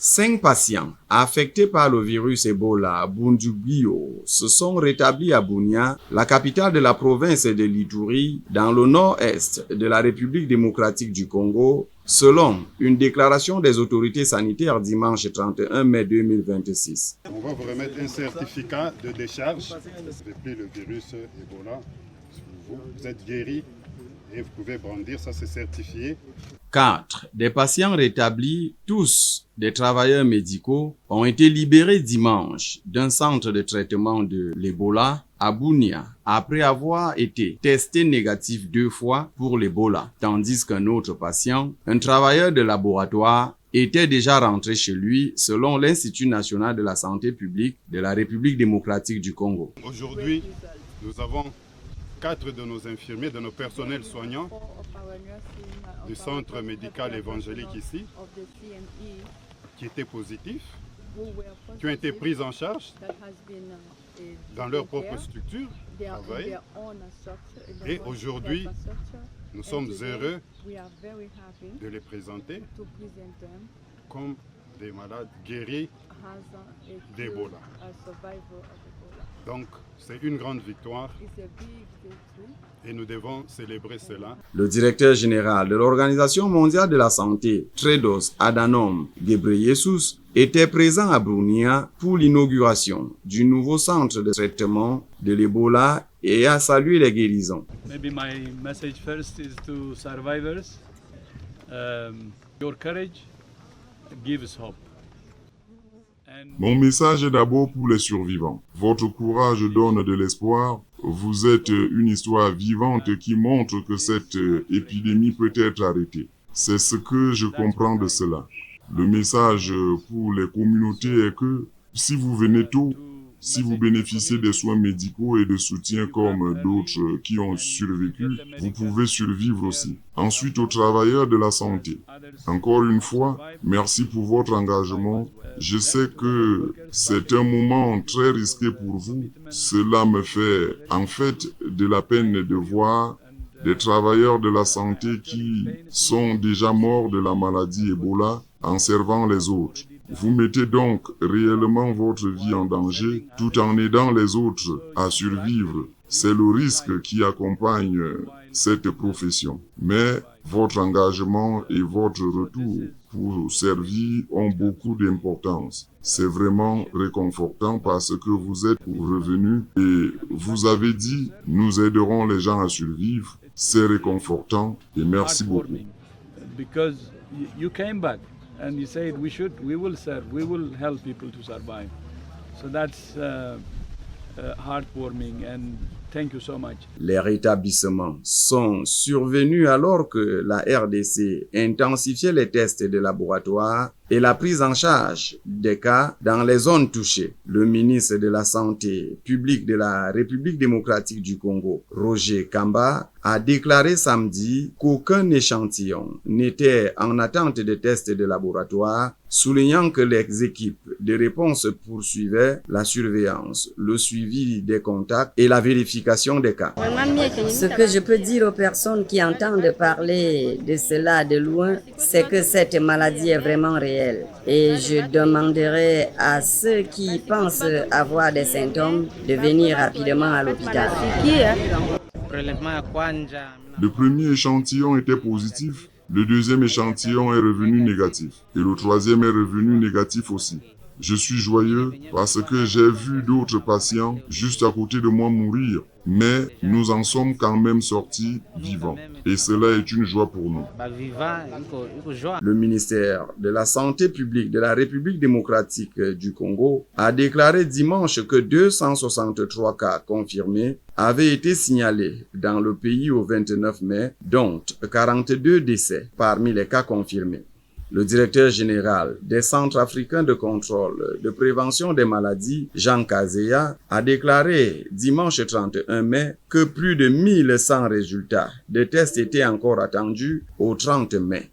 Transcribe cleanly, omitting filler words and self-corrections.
5 patients affectés par le virus Ebola à Bundibugyo se sont rétablis à Bunia, la capitale de la province de l'Ituri, dans le nord-est de la République démocratique du Congo, selon une déclaration des autorités sanitaires dimanche 31 mai 2026. On va vous remettre un certificat de décharge depuis le virus Ebola. Vous êtes guéri et vous pouvez brandir, ça c'est certifié. 4 des patients rétablis, tous des travailleurs médicaux, ont été libérés dimanche d'un centre de traitement de l'Ebola à Bunia après avoir été testés négatifs 2 fois pour l'Ebola, tandis qu'un autre patient, un travailleur de laboratoire, était déjà rentré chez lui selon l'Institut national de la santé publique de la République démocratique du Congo. Aujourd'hui, nous avons 4 de nos infirmiers, de nos personnels soignants du centre médical évangélique ici, qui étaient positifs, qui ont été pris en charge dans leur propre structure, travail. Et aujourd'hui, nous sommes heureux de les présenter comme des malades guéris d'Ebola. Donc, c'est une grande victoire et nous devons célébrer cela. Le directeur général de l'Organisation mondiale de la santé, Tedros Adhanom Ghebreyesus, était présent à Bunia pour l'inauguration du nouveau centre de traitement de l'Ebola et a salué les guérisons. Maybe my message first is to survivors. Your courage gives hope. Mon message est d'abord pour les survivants. Votre courage donne de l'espoir. Vous êtes une histoire vivante qui montre que cette épidémie peut être arrêtée. C'est ce que je comprends de cela. Le message pour les communautés est que si vous venez tôt, si vous bénéficiez des soins médicaux et de soutien comme d'autres qui ont survécu, vous pouvez survivre aussi. Ensuite, aux travailleurs de la santé. Encore une fois, merci pour votre engagement. Je sais que c'est un moment très risqué pour vous. Cela me fait en fait de la peine de voir des travailleurs de la santé qui sont déjà morts de la maladie Ebola en servant les autres. Vous mettez donc réellement votre vie en danger tout en aidant les autres à survivre. C'est le risque qui accompagne cette profession. Mais votre engagement et votre retour pour servir ont beaucoup d'importance. C'est vraiment réconfortant parce que vous êtes revenus et vous avez dit « nous aiderons les gens à survivre ». C'est réconfortant et merci beaucoup. Because you came back and you said we will serve, we will help people to survive. So that's heartwarming and thank you so much. Les rétablissements sont survenus alors que la RDC intensifiait les tests de laboratoire et la prise en charge des cas dans les zones touchées. Le ministre de la Santé publique de la République démocratique du Congo, Roger Kamba, a déclaré samedi qu'aucun échantillon n'était en attente de tests de laboratoire, soulignant que les équipes de réponse poursuivaient la surveillance, le suivi des contacts et la vérification des cas. Ce que je peux dire aux personnes qui entendent parler de cela de loin, c'est que cette maladie est vraiment réelle. Et je demanderai à ceux qui pensent avoir des symptômes de venir rapidement à l'hôpital. Le premier échantillon était positif, le deuxième échantillon est revenu négatif et le troisième est revenu négatif aussi. Je suis joyeux parce que j'ai vu d'autres patients juste à côté de moi mourir, mais nous en sommes quand même sortis vivants. Et cela est une joie pour nous. Le ministère de la Santé publique de la République démocratique du Congo a déclaré dimanche que 263 cas confirmés avaient été signalés dans le pays au 29 mai, dont 42 décès parmi les cas confirmés. Le directeur général des Centres africains de contrôle de prévention des maladies, Jean Kazeya, a déclaré dimanche 31 mai que plus de 1100 résultats de tests étaient encore attendus au 30 mai.